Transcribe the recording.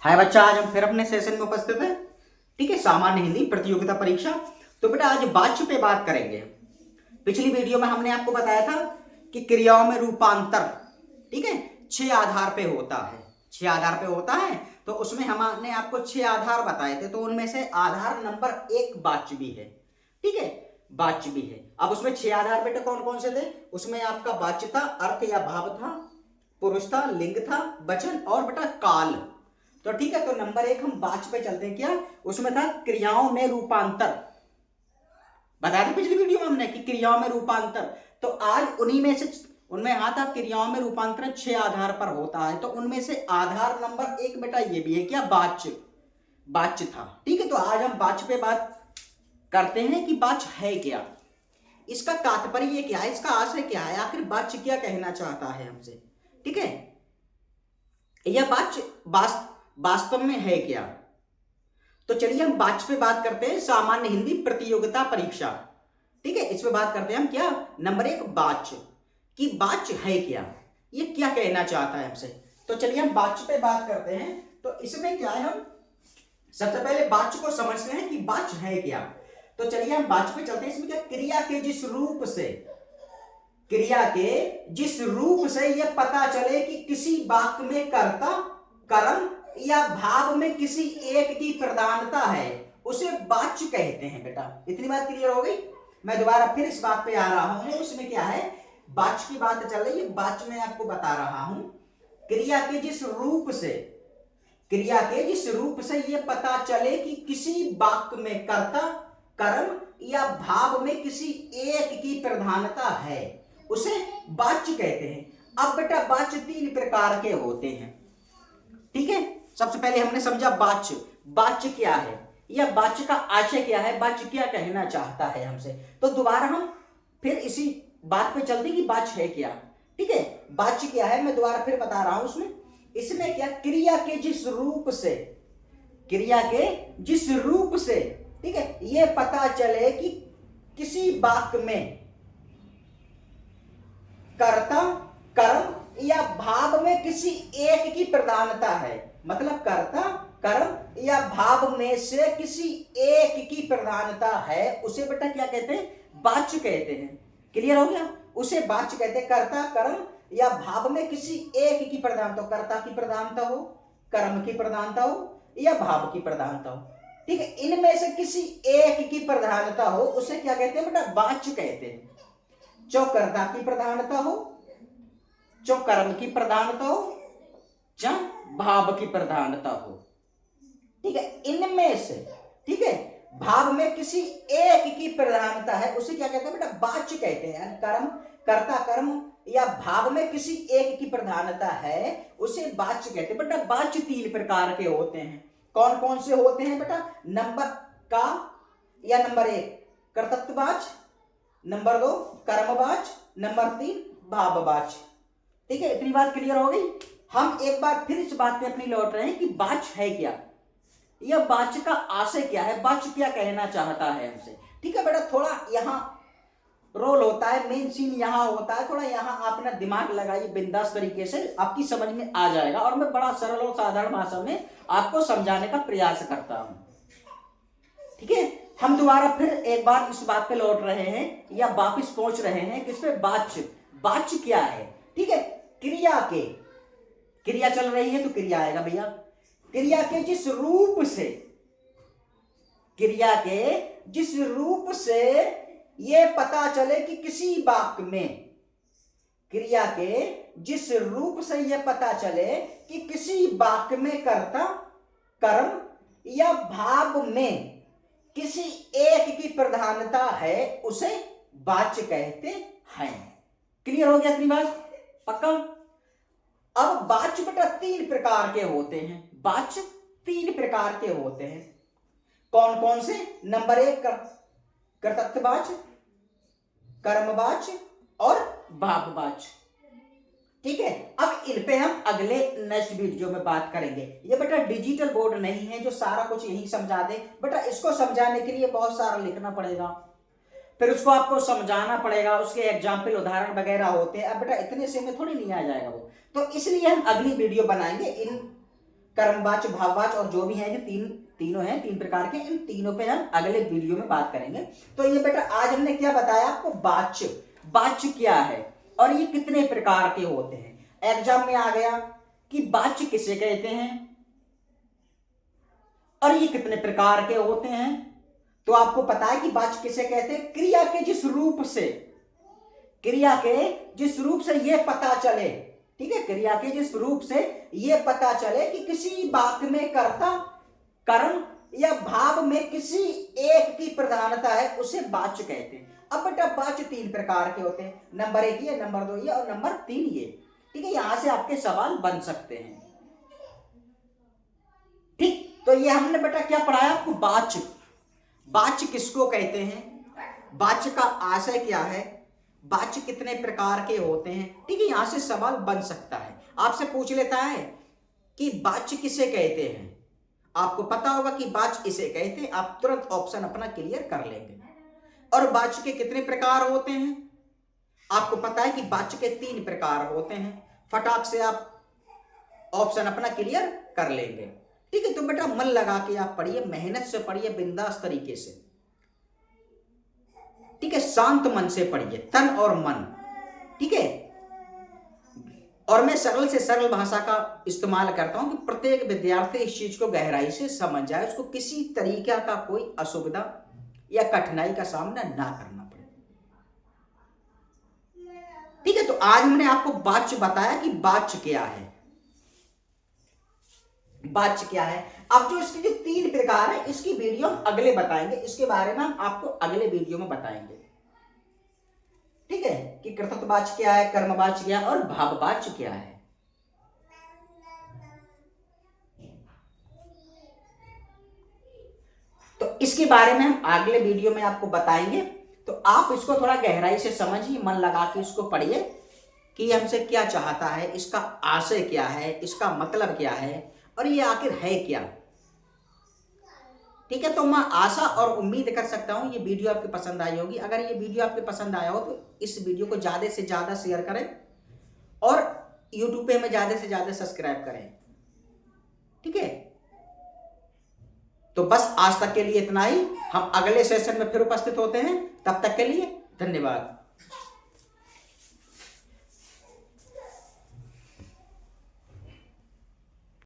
हाय बच्चा, आज हम फिर अपने सेशन में उपस्थित हैं। ठीक है, सामान्य हिंदी प्रतियोगिता परीक्षा। तो बेटा आज वाच्य पे बात करेंगे। पिछली वीडियो में हमने आपको बताया था कि क्रियाओं में रूपांतर, ठीक है, 6 आधार पे होता है। 6 आधार पे होता है, तो उसमें हमने आपको 6 आधार बताए थे। तो उनमें से आधार नंबर 1 वाच्य भी है। ठीक है, वाच्य भी है। अब उसमें 6 आधार बेटा कौन कौन से थे? उसमें आपका वाच्य था, अर्थ या भाव था, पुरुष था, लिंग था, वचन और बेटा काल। तो ठीक है, तो नंबर 1 हम वाच्य पे चलते हैं। क्या उसमें था? क्रियाओं में रूपांतर। बताया था पिछली वीडियो में हमने कि क्रियाओं में रूपांतर। तो आज उन्हीं में से, उनमें हाँ था, क्रियाओं में रूपांतरण 6 आधार पर होता है। तो उनमें से आधार नंबर 1 बेटा ये भी है, क्या? वाच्य। वाच्य था। ठीक है, तो आज हम वाच्य पे बात करते हैं कि वाच्य है क्या, इसका तात्पर्य क्या है, इसका आशय क्या है, आखिर वाच्य क्या कहना चाहता है हमसे। ठीक है, यह वाच्य वास्तव में है क्या। तो चलिए हम वाच्य पे बात करते हैं। सामान्य हिंदी प्रतियोगिता परीक्षा, ठीक है, इस पे बात करते हैं हम। क्या नंबर 1 वाच्य, कि वाच्य है क्या, ये क्या कहना चाहता है हमसे। तो चलिए हम वाच्य पे बात करते हैं। तो इसमें क्या है, हम सबसे पहले वाच्य को समझते हैं कि वाच्य है क्या। तो चलिए हम वाच्य पे चलते हैं। इसमें क्या, क्रिया के जिस रूप से, क्रिया के जिस रूप से यह पता चले कि किसी वाक्य में कर्ता, कर्म या भाव में किसी एक की प्रधानता है, उसे वाच्य कहते हैं। बेटा इतनी बात क्लियर हो गई। मैं दोबारा फिर इस बात पे आ रहा हूं। उसमें क्या है, वाच्य की बात चल रही है। वाच्य में आपको बता रहा हूं, क्रिया के जिस रूप से, क्रिया के जिस रूप से यह पता चले कि किसी वाक्य में कर्ता, कर्म या भाव में किसी एक की प्रधानता है, उसे वाच्य कहते हैं। अब बेटा वाच्य 3 प्रकार के होते हैं। ठीक है, सबसे पहले हमने समझा वाच्य। वाच्य क्या है, या वाच्य का आशय क्या है, वाच्य क्या कहना चाहता है हमसे। तो दोबारा हम फिर इसी बात पे चलते कि वाच्य है क्या। ठीक है, वाच्य क्या है मैं दोबारा फिर बता रहा हूं। इसमें क्या, क्रिया के जिस रूप से, क्रिया के जिस रूप से, ठीक है, यह पता चले कि किसी वाक्य में कर्ता, कर्म या भाव में किसी एक की प्रधानता है। मतलब कर्ता, कर्म या भाव में से किसी एक की प्रधानता है, उसे बेटा क्या कहते हैं? वाच्य कहते हैं। क्लियर हो गया? उसे वाच्य कहते हैं। कर्ता, कर्म या भाव में किसी एक की प्रधानता हो, कर्ता की प्रधानता हो, कर्म की प्रधानता हो या भाव की प्रधानता हो। ठीक है, इनमें से किसी एक की प्रधानता हो, उसे क्या कहते हैं बेटा? वाच्य कहते हैं। जो कर्ता की प्रधानता हो, जो कर्म की प्रधानता हो, जो भाव की प्रधानता हो। ठीक है, इनमें से, ठीक है, भाव में किसी एक की प्रधानता है, उसे क्या कहते हैं बेटा? वाच्य कहते हैं। कर्म, कर्ता, कर्म या भाव में किसी एक की प्रधानता है, उसे वाच्य कहते हैं। बेटा वाच्य 3 प्रकार के होते हैं। कौन कौन से होते हैं बेटा? नंबर का या नंबर 1 कर्तृत्ववाच्य, नंबर 2 कर्मवाच्य, नंबर 3 भाववाच्य। ठीक है, इतनी बात क्लियर हो गई। हम एक बार फिर इस बात पे अपनी लौट रहे हैं कि वाच्य है क्या, यह वाच्य का आशय क्या है, वाच्य क्या कहना चाहता है हमसे। ठीक है बेटा, थोड़ा यहां रोल होता है, मेन सीन यहां होता है। थोड़ा यहां आप अपना दिमाग लगाइए बिंदास तरीके से, आपकी समझ में आ जाएगा। और मैं बड़ा सरल और साधारण भाषा में आपको समझाने का प्रयास करता हूं। ठीक है, हम दोबारा फिर एक बार इस बात पे लौट रहे हैं या वापस पहुंच रहे हैं किस पे? वाच्य। वाच्य क्या है? ठीक है, क्रिया के, क्रिया चल रही है तो क्रिया आएगा भैया। क्रिया के जिस रूप से, क्रिया के जिस रूप से यह पता चले कि किसी वाक्य में, क्रिया के जिस रूप से यह पता चले कि किसी वाक्य में कर्ता, कर्म या भाव में किसी एक की प्रधानता है, उसे वाच्य कहते हैं। क्लियर हो गया इतनी बात? पक्का? अब वाच्य बेटा 3 प्रकार के होते हैं। वाच्य 3 प्रकार के होते हैं। कौन कौन से? नंबर 1 कर्तृत्ववाच्य, कर्मवाच्य और भाववाच्य। ठीक है, अब इन पे हम अगले नेक्स्ट वीडियो में बात करेंगे। ये बेटा डिजिटल बोर्ड नहीं है जो सारा कुछ यही समझा दे। बेटा इसको समझाने के लिए बहुत सारा लिखना पड़ेगा, फिर उसको आपको समझाना पड़ेगा, उसके एग्जाम्पल उदाहरण वगैरह होते हैं। अब बेटा इतने से में थोड़ी नहीं आ जाएगा वो। तो इसलिए हम अगली वीडियो बनाएंगे इन कर्मवाच्य, भाववाच्य और जो भी है, जो तीनों हैं, 3 प्रकार के, इन तीनों पे हम अगले वीडियो में बात करेंगे। तो ये बेटा आज हमने क्या बताया आपको, वाच्य। वाच्य क्या है और ये कितने प्रकार के होते हैं। एग्जाम में आ गया कि वाच्य किसे कहते हैं और ये कितने प्रकार के होते हैं। तो आपको पता है कि वाच्य किसे कहते हैं, क्रिया के जिस रूप से, क्रिया के जिस रूप से ये पता चले, ठीक है, क्रिया के जिस रूप से ये पता चले कि किसी वाक्य में कर्ता, कर्म या भाव में किसी एक की प्रधानता है, उसे वाच्य कहते हैं। अब बेटा वाच्य 3 प्रकार के होते हैं, नंबर 1 ये, नंबर 2 ये और नंबर 3 ये, ठीक है। यहां से आपके सवाल बन सकते हैं, ठीक। तो ये हमने बेटा क्या पढ़ाया आपको, वाच्य। वाच्य किसको कहते हैं, वाच्य का आशय क्या है, वाच्य कितने प्रकार के होते हैं, ठीक है। यहां से सवाल बन सकता है, आपसे पूछ लेता है कि वाच्य किसे कहते हैं। आपको पता होगा कि वाच्य इसे कहते हैं, आप तुरंत ऑप्शन अपना क्लियर कर लेंगे। और वाच्य के कितने प्रकार होते हैं, आपको पता है कि वाच्य के 3 प्रकार होते हैं। फटाक से आप ऑप्शन अपना क्लियर कर लेंगे, ठीक है। तो बेटा मन लगा के आप पढ़िए, मेहनत से पढ़िए, बिंदास तरीके से, ठीक है। शांत मन से पढ़िए, तन और मन, ठीक है। और मैं सरल से सरल भाषा का इस्तेमाल करता हूं कि प्रत्येक विद्यार्थी इस चीज को गहराई से समझ जाए, उसको किसी तरीके का कोई असुविधा या कठिनाई का सामना ना करना पड़े, ठीक है। तो आज हमने आपको वाच्य बताया कि वाच्य क्या है, वाच्य क्या है। अब जो इसके जो 3 प्रकार है, इसकी वीडियो हम अगले बताएंगे, इसके बारे में हम आपको अगले वीडियो में बताएंगे, ठीक है, कि कर्तृत्ववाच्य क्या है, कर्मवाच्य क्या है और भाववाच्य क्या है। तो इसके बारे में हम अगले वीडियो में आपको बताएंगे। तो आप इसको थोड़ा गहराई से समझिए, मन लगा के इसको पढ़िए कि हमसे क्या चाहता है, इसका आशय क्या है, इसका मतलब क्या है और ये आखिर है क्या, ठीक है। तो मैं आशा और उम्मीद कर सकता हूं ये वीडियो आपको पसंद आई होगी। अगर ये वीडियो आपको पसंद आया हो तो इस वीडियो को ज्यादा से ज्यादा शेयर करें और YouTube पे हमें ज्यादा से ज्यादा सब्सक्राइब करें, ठीक है। तो बस आज तक के लिए इतना ही, हम अगले सेशन में फिर उपस्थित होते हैं, तब तक के लिए धन्यवाद।